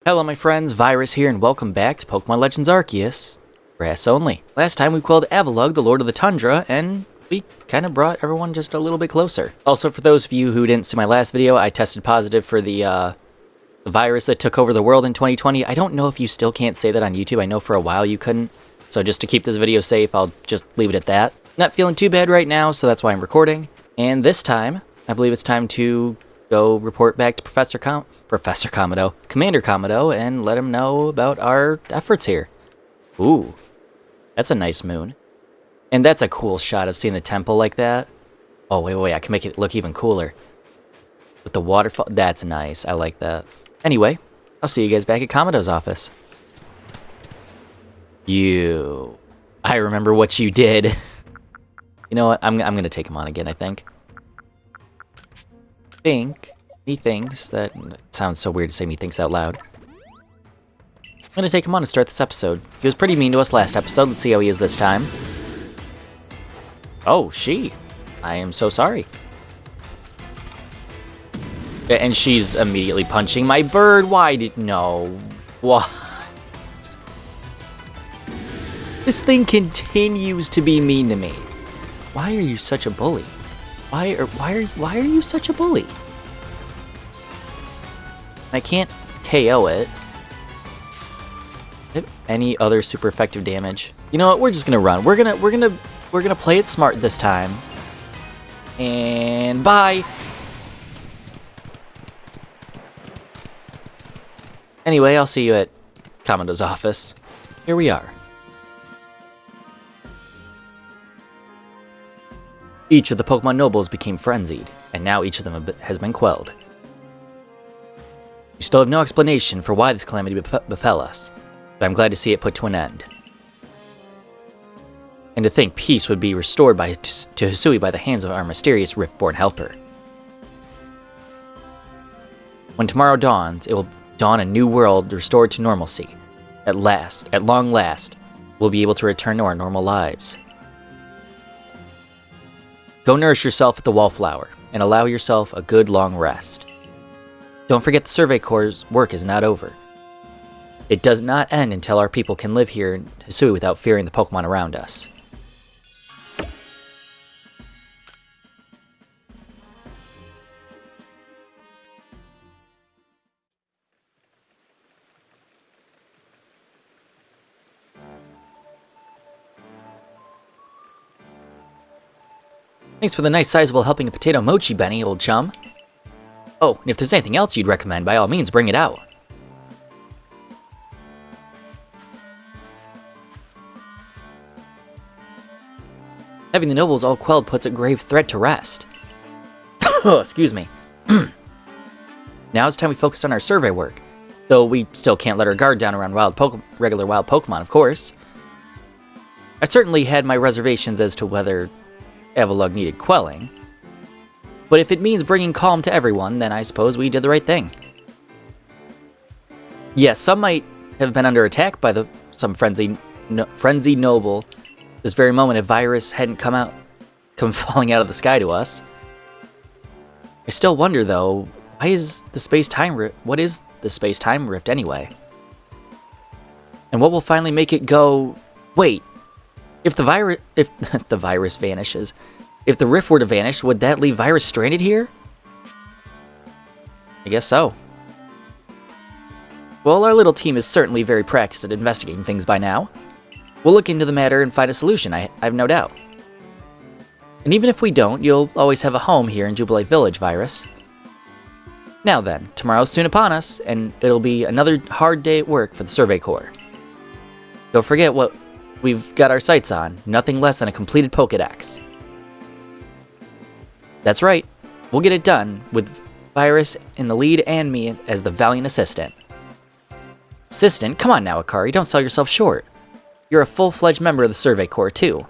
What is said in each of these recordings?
Hello my friends, Virus here, and welcome back to Pokemon Legends Arceus Grass Only. Last time we quelled Avalugg, the Lord of the Tundra, and we kind of brought everyone just a little bit closer. Also, for those of you who didn't see my last video, I tested positive for the virus that took over the world in 2020. I don't know if you still can't say that on YouTube. I know for a while you couldn't. So just to keep this video safe, I'll just leave it at that. Not feeling too bad right now, so that's why I'm recording. And this time, I believe it's time to go report back to Commander Comodo, and let him know about our efforts here. Ooh, that's a nice moon. And that's a cool shot of seeing the temple like that. Oh, wait, I can make it look even cooler. With the waterfall, that's nice, I like that. Anyway, I'll see you guys back at Comodo's office. I remember what you did. You know what, I'm gonna take him on again, I think. He thinks that, it sounds so weird to say me thinks out loud. I'm gonna take him on to start this episode. He was pretty mean to us last episode, let's see how he is this time. Oh, I am so sorry. And she's immediately punching my bird, no. What? This thing continues to be mean to me. Why are you such a bully? Why are you such a bully? I can't KO it. Any other super effective damage? You know what? We're just gonna run. We're gonna play it smart this time. And bye. Anyway, I'll see you at Comodo's office. Here we are. Each of the Pokemon nobles became frenzied, and now each of them has been quelled. We still have no explanation for why this calamity befell us, but I'm glad to see it put to an end. And to think peace would be restored to Hisui by the hands of our mysterious Riftborn helper. When tomorrow dawns, it will dawn a new world restored to normalcy. At long last, we'll be able to return to our normal lives. Go nourish yourself at the Wallflower, and allow yourself a good long rest. Don't forget the Survey Corps' work is not over. It does not end until our people can live here in Hisui without fearing the Pokemon around us. Thanks for the nice sizable helping of potato mochi, Benny, old chum. Oh, and if there's anything else you'd recommend, by all means, bring it out. Having the nobles all quelled puts a grave threat to rest. Oh, excuse me. Now it's time we focused on our survey work. Though we still can't let our guard down around regular wild Pokemon, of course. I certainly had my reservations as to whether Avalugg needed quelling. But if it means bringing calm to everyone, then I suppose we did the right thing. Yes, some might have been under attack by some frenzied noble this very moment if Virus hadn't come falling out of the sky to us. I still wonder though, what is the space-time rift anyway? And what will finally make it go, wait, if the virus vanishes, if the rift were to vanish, would that leave Virus stranded here? I guess so. Well, our little team is certainly very practiced at investigating things by now. We'll look into the matter and find a solution, I have no doubt. And even if we don't, you'll always have a home here in Jubilee Village, Virus. Now then, tomorrow's soon upon us, and it'll be another hard day at work for the Survey Corps. Don't forget what we've got our sights on, nothing less than a completed Pokédex. That's right, we'll get it done, with Virus in the lead and me as the valiant assistant. Assistant? Come on now, Akari, don't sell yourself short. You're a full-fledged member of the Survey Corps, too.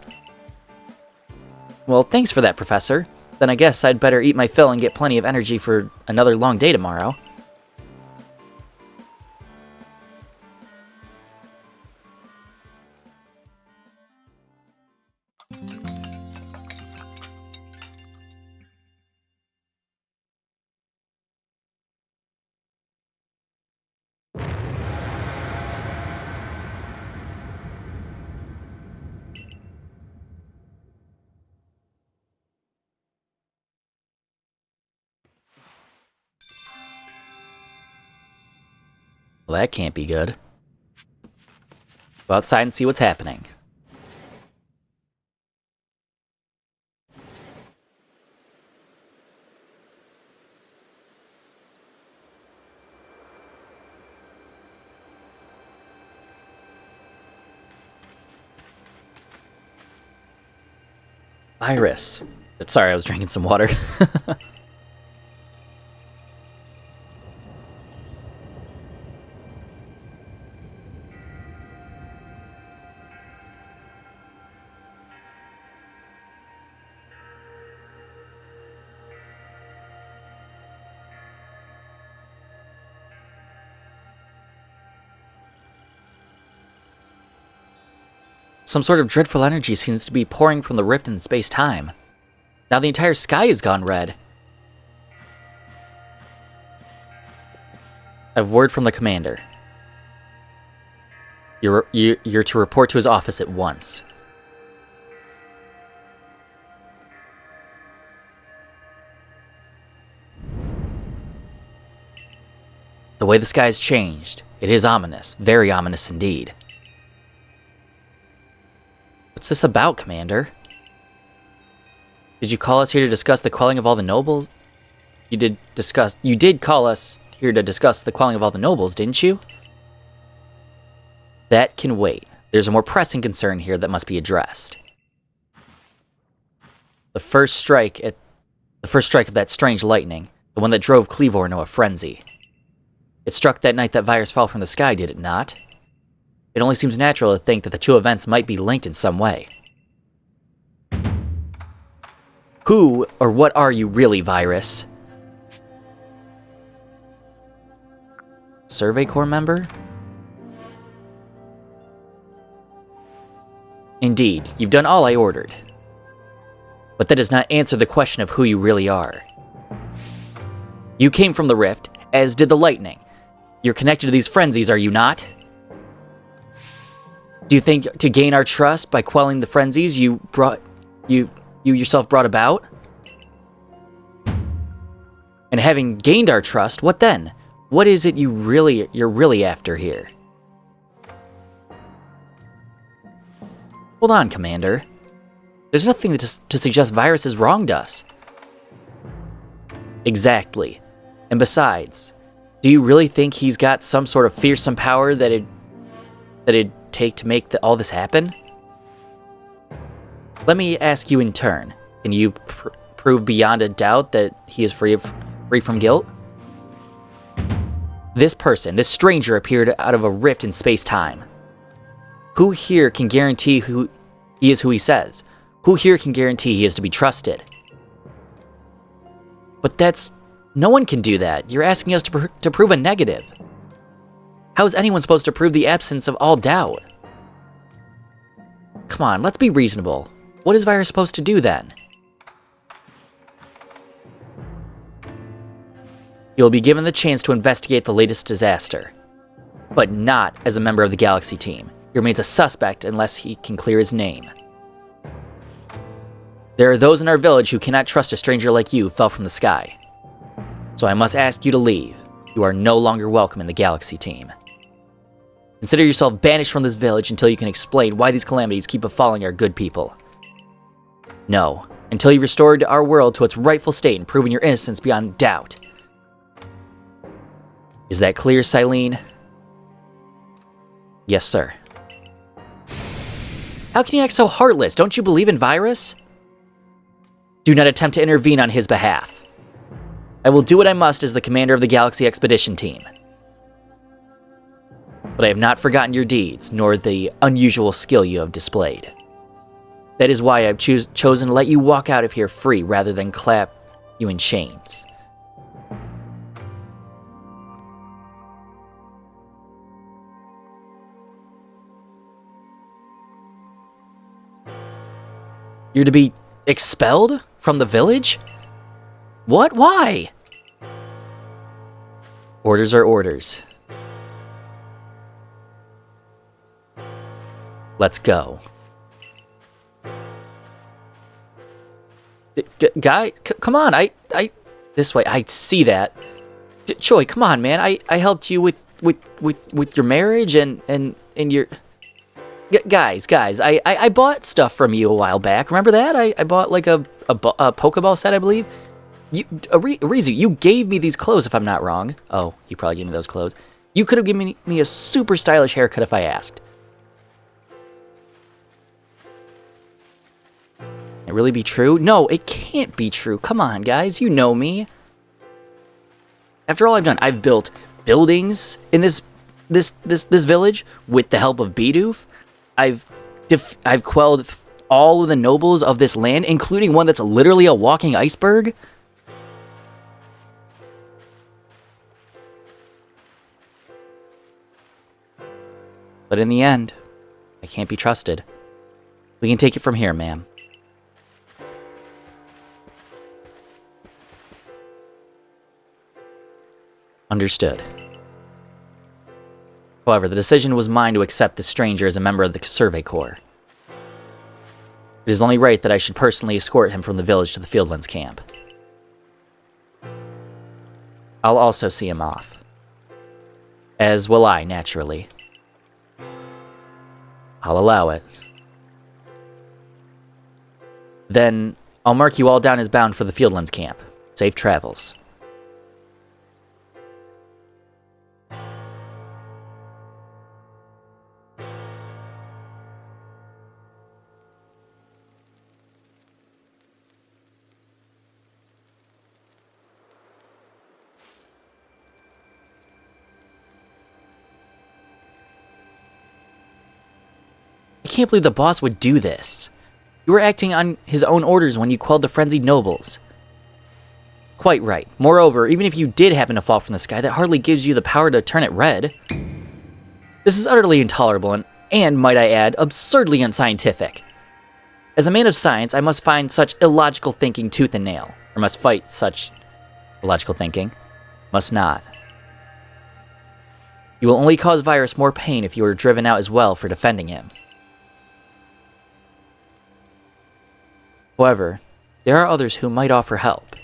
Well, thanks for that, Professor. Then I guess I'd better eat my fill and get plenty of energy for another long day tomorrow. Well, that can't be good. Go outside and see what's happening. Iris. Sorry, I was drinking some water. Some sort of dreadful energy seems to be pouring from the rift in space-time. Now the entire sky has gone red. I have word from the commander. You're to report to his office at once. The way the sky's changed, it is ominous, very ominous indeed. What's this about, Commander? Did you call us here to discuss the quelling of all the nobles? You did call us here to discuss the quelling of all the nobles, didn't you? That can wait. There's a more pressing concern here that must be addressed. The first strike of that strange lightning, the one that drove Cleavor into a frenzy. It struck that night that virus fell from the sky, did it not? It only seems natural to think that the two events might be linked in some way. Who or what are you really, Virus? Survey Corps member? Indeed, you've done all I ordered. But that does not answer the question of who you really are. You came from the rift, as did the lightning. You're connected to these frenzies, are you not? Do you think to gain our trust by quelling the frenzies you yourself brought about? And having gained our trust, what then? What is it you're really after here? Hold on, Commander. There's nothing to suggest Virus has wronged us. Exactly. And besides, do you really think he's got some sort of fearsome power that it'd take to make all this happen? Let me ask you in turn. Can you prove beyond a doubt that he is free from guilt? This person, this stranger, appeared out of a rift in space-time. Who here can guarantee he is who he says? Who here can guarantee he is to be trusted? But no one can do that. You're asking us to prove a negative. How is anyone supposed to prove the absence of all doubt? Come on, let's be reasonable. What is Virus supposed to do then? You'll be given the chance to investigate the latest disaster. But not as a member of the Galaxy team. He remains a suspect unless he can clear his name. There are those in our village who cannot trust a stranger like you who fell from the sky. So I must ask you to leave. You are no longer welcome in the Galaxy team. Consider yourself banished from this village until you can explain why these calamities keep befalling our good people. No, until you've restored our world to its rightful state and proven your innocence beyond doubt. Is that clear, Silene? Yes, sir. How can you act so heartless? Don't you believe in Virus? Do not attempt to intervene on his behalf. I will do what I must as the commander of the Galaxy Expedition Team. But I have not forgotten your deeds, nor the unusual skill you have displayed. That is why I've chosen to let you walk out of here free rather than clap you in chains. You're to be expelled from the village? What? Why? Orders are orders. Let's go. Guy, come on, this way, I see that. Choi, come on, man, I helped you with with your marriage and your... Guys, I bought stuff from you a while back. Remember that? I bought like a Pokeball set, I believe. Rizu, you gave me these clothes if I'm not wrong. Oh, you probably gave me those clothes. You could have given me a super stylish haircut if I asked. Can it really be true? No, it can't be true. Come on, guys, you know me. After all I've done, I've built buildings in this village with the help of Bidoof. I've quelled all of the nobles of this land, including one that's literally a walking iceberg. But in the end, I can't be trusted. We can take it from here, ma'am. Understood. However, the decision was mine to accept this stranger as a member of the Survey Corps. It is only right that I should personally escort him from the village to the Fieldlands camp. I'll also see him off. As will I, naturally. I'll allow it. Then, I'll mark you all down as bound for the Fieldlands camp. Safe travels. I can't believe the boss would do this. You were acting on his own orders when you quelled the frenzied nobles. Quite right. Moreover, even if you did happen to fall from the sky, that hardly gives you the power to turn it red. This is utterly intolerable and, might I add, absurdly unscientific. As a man of science, I must find such illogical thinking tooth and nail. Or must fight such illogical thinking. Must not. You will only cause Virus more pain if you are driven out as well for defending him. However, there are others who might offer help.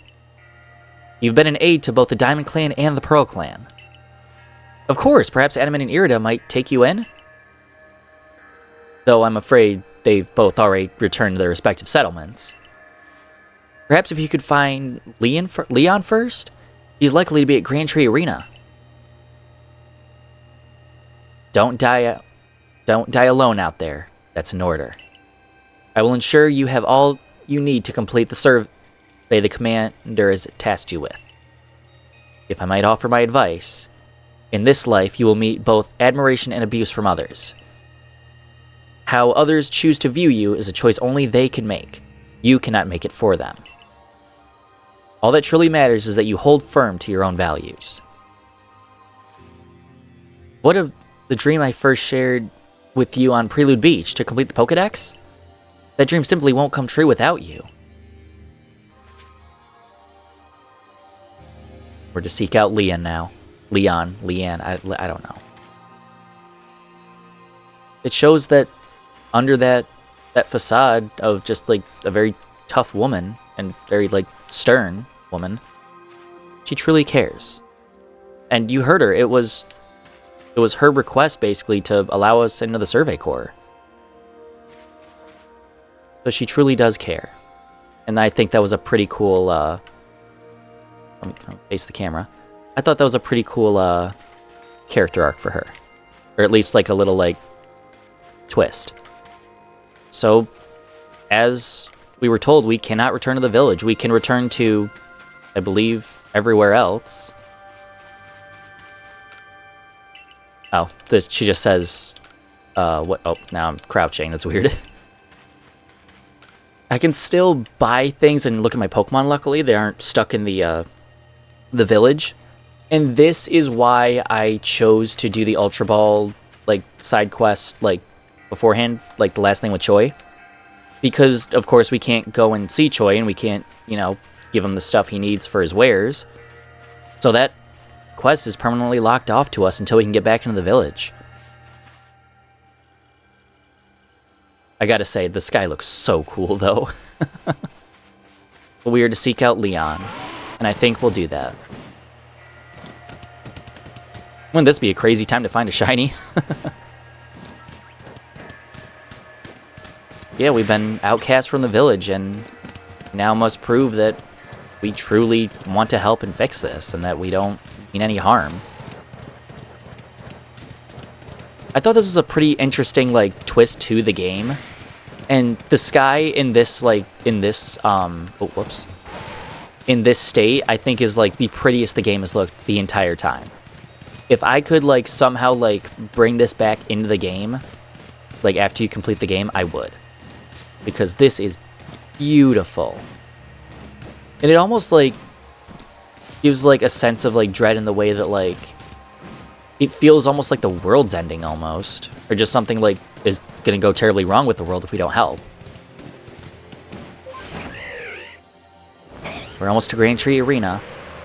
You've been an aid to both the Diamond Clan and the Pearl Clan. Of course, perhaps Adamant and Irida might take you in? Though I'm afraid they've both already returned to their respective settlements. Perhaps if you could find Leon first? He's likely to be at Grand Tree Arena. Don't die alone out there. That's an order. I will ensure you have all you need to complete the survey the commander has tasked you with. If I might offer my advice, in this life you will meet both admiration and abuse from others. How others choose to view you is a choice only they can make. You cannot make it for them. All that truly matters is that you hold firm to your own values. What of the dream I first shared with you on Prelude Beach to complete the Pokédex? That dream simply won't come true without you. We're to seek out Leon now. Leanne, I don't know. It shows that under that facade of just like a very tough woman and very like stern woman, she truly cares. And you heard her. It was her request basically to allow us into the Survey Corps. So she truly does care. And I think that was a pretty cool, let me face the camera. I thought that was a pretty cool character arc for her. Or at least like a little like twist. So, as we were told, we cannot return to the village. We can return to, I believe, everywhere else. Oh, she just says, what? Oh, now I'm crouching. That's weird. I can still buy things and look at my Pokemon, luckily. They aren't stuck in the village. And this is why I chose to do the Ultra Ball, like, side quest, like, beforehand, like the last thing with Choi. Because, of course, we can't go and see Choi, and we can't, you know, give him the stuff he needs for his wares. So that quest is permanently locked off to us until we can get back into the village. I gotta say, the sky looks so cool, though. But we are to seek out Leon, and I think we'll do that. Wouldn't this be a crazy time to find a shiny? Yeah, we've been outcast from the village, and now must prove that we truly want to help and fix this, and that we don't mean any harm. I thought this was a pretty interesting, like, twist to the game. And the sky in this, like, in this state, I think is, like, the prettiest the game has looked the entire time. If I could, like, somehow, like, bring this back into the game, like, after you complete the game, I would. Because this is beautiful. And it almost, like, gives, like, a sense of, like, dread in the way that, like, it feels almost like the world's ending, almost. Or just something, like, is gonna go terribly wrong with the world if we don't help. We're almost to Grand Tree Arena.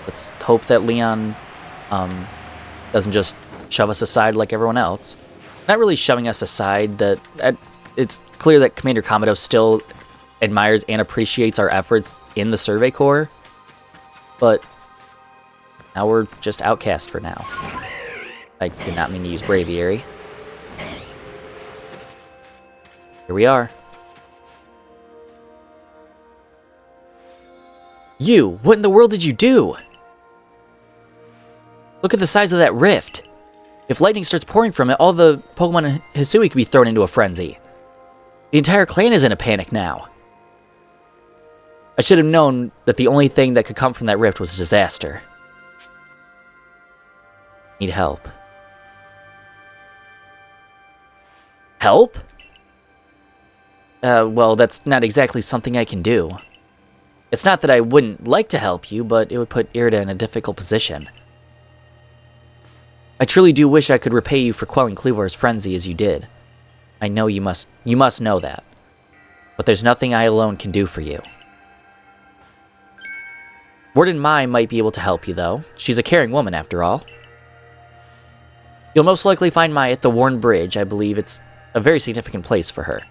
Let's hope that Leon doesn't just shove us aside like everyone else. Not really shoving us aside, that it's clear that Commander Commodore still admires and appreciates our efforts in the Survey Corps, but now we're just outcast for now. I did not mean to use Braviary. Here we are. You! What in the world did you do? Look at the size of that rift. If lightning starts pouring from it, all the Pokemon in Hisui could be thrown into a frenzy. The entire clan is in a panic now. I should have known that the only thing that could come from that rift was disaster. Need help. Help? Well, that's not exactly something I can do. It's not that I wouldn't like to help you, but it would put Irida in a difficult position. I truly do wish I could repay you for quelling Kleavor's frenzy as you did. I know you must know that. But there's nothing I alone can do for you. Warden Mai might be able to help you, though. She's a caring woman, after all. You'll most likely find Mai at the Worn Bridge. I believe it's a very significant place for her.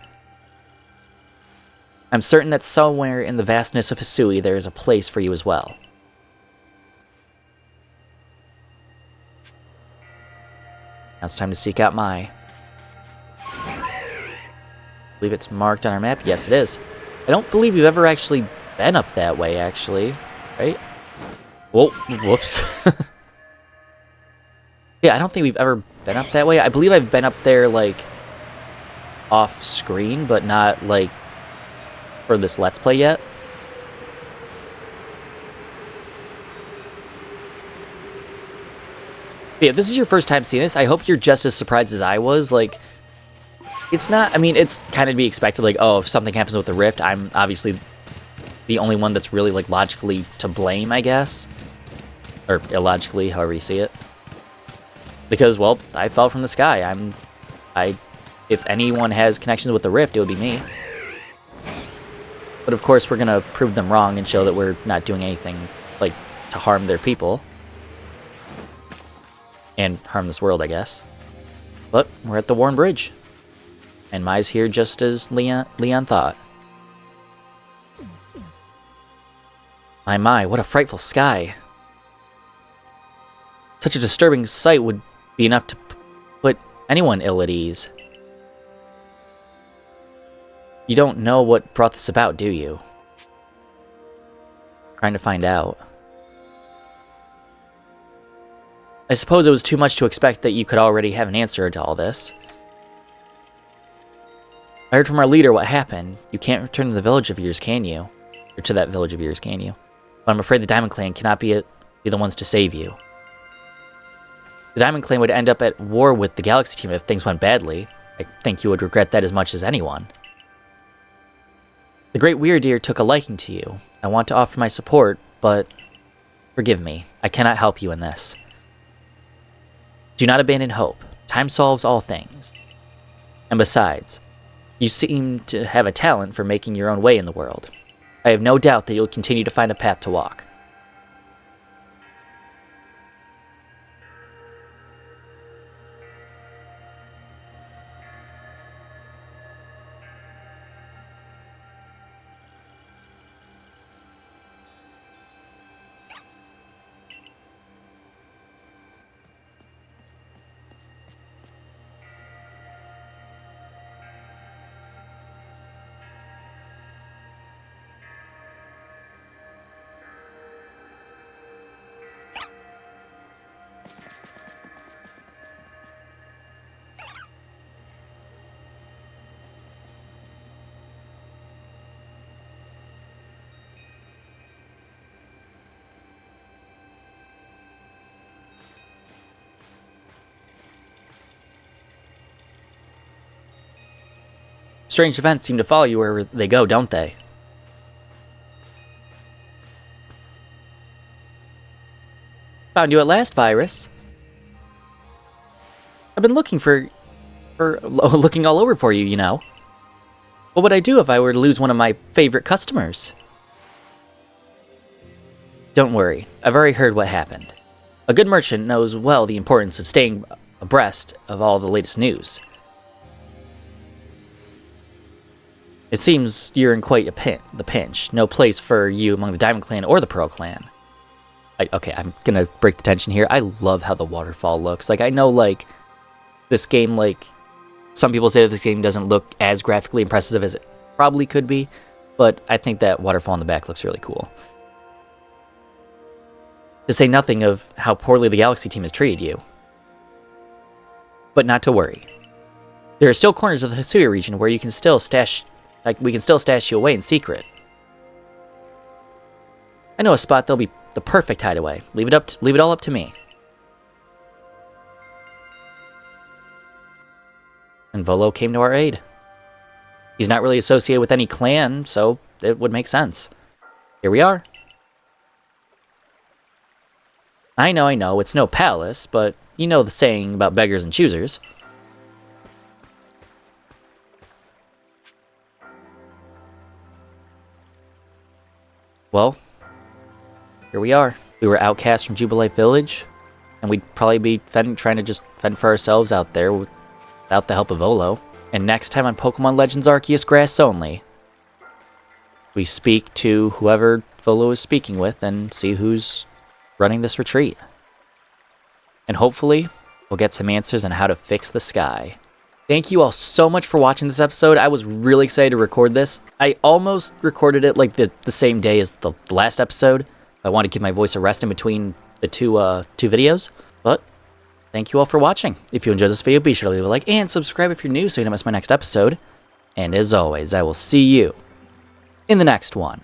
I'm certain that somewhere in the vastness of Hisui there is a place for you as well. Now it's time to seek out Mai. I believe it's marked on our map. Yes, it is. I don't believe we've ever actually been up that way, actually. Right? Whoa, whoops. Yeah, I don't think we've ever been up that way. I believe I've been up there, like, off screen, but not, like, for this Let's Play yet. But yeah, if this is your first time seeing this, I hope you're just as surprised as I was. Like, it's not, I mean, it's kind of to be expected, like, oh, if something happens with the Rift, I'm obviously the only one that's really, like, logically to blame, I guess. Or illogically, however you see it. Because, well, I fell from the sky. If anyone has connections with the Rift, it would be me. But of course, we're gonna prove them wrong and show that we're not doing anything, like, to harm their people. And harm this world, I guess. But we're at the Worn Bridge. And Mai's here just as Leon thought. My, what a frightful sky. Such a disturbing sight would be enough to put anyone ill at ease. You don't know what brought this about, do you? Trying to find out. I suppose it was too much to expect that you could already have an answer to all this. I heard from our leader what happened. You can't return to the village of yours, can you? Or to that village of yours, can you? But I'm afraid the Diamond Clan cannot be the ones to save you. The Diamond Clan would end up at war with the Galaxy Team if things went badly. I think you would regret that as much as anyone. The Great Weirdeer took a liking to you. I want to offer my support, but forgive me. I cannot help you in this. Do not abandon hope. Time solves all things. And besides, you seem to have a talent for making your own way in the world. I have no doubt that you'll continue to find a path to walk. Strange events seem to follow you wherever they go, don't they? Found you at last, Virus. I've been looking looking all over for you, you know. What would I do if I were to lose one of my favorite customers? Don't worry, I've already heard what happened. A good merchant knows well the importance of staying abreast of all the latest news. It seems you're in quite the pinch. No place for you among the Diamond Clan or the Pearl Clan. Okay, I'm gonna break the tension here. I love how the waterfall looks. Like, I know, like, this game, like, some people say that this game doesn't look as graphically impressive as it probably could be, but I think that waterfall in the back looks really cool. To say nothing of how poorly the Galaxy team has treated you. But not to worry. There are still corners of the Hisui region where you can still stash, we can still stash you away in secret. I know a spot that'll be the perfect hideaway. Leave it all up to me. And Volo came to our aid. He's not really associated with any clan, so it would make sense. Here we are. I know, it's no palace, but you know the saying about beggars and choosers. Well, here we are. We were outcast from Jubilee Village, and we'd probably be trying to just fend for ourselves out there without the help of Volo. And next time on Pokemon Legends Arceus Grass Only, we speak to whoever Volo is speaking with and see who's running this retreat. And hopefully, we'll get some answers on how to fix the sky. Thank you all so much for watching this episode. I was really excited to record this. I almost recorded it like the same day as the last episode. I want to give my voice a rest in between the two videos. But thank you all for watching. If you enjoyed this video, be sure to leave a like and subscribe if you're new so you don't miss my next episode. And as always, I will see you in the next one.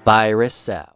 Virus out.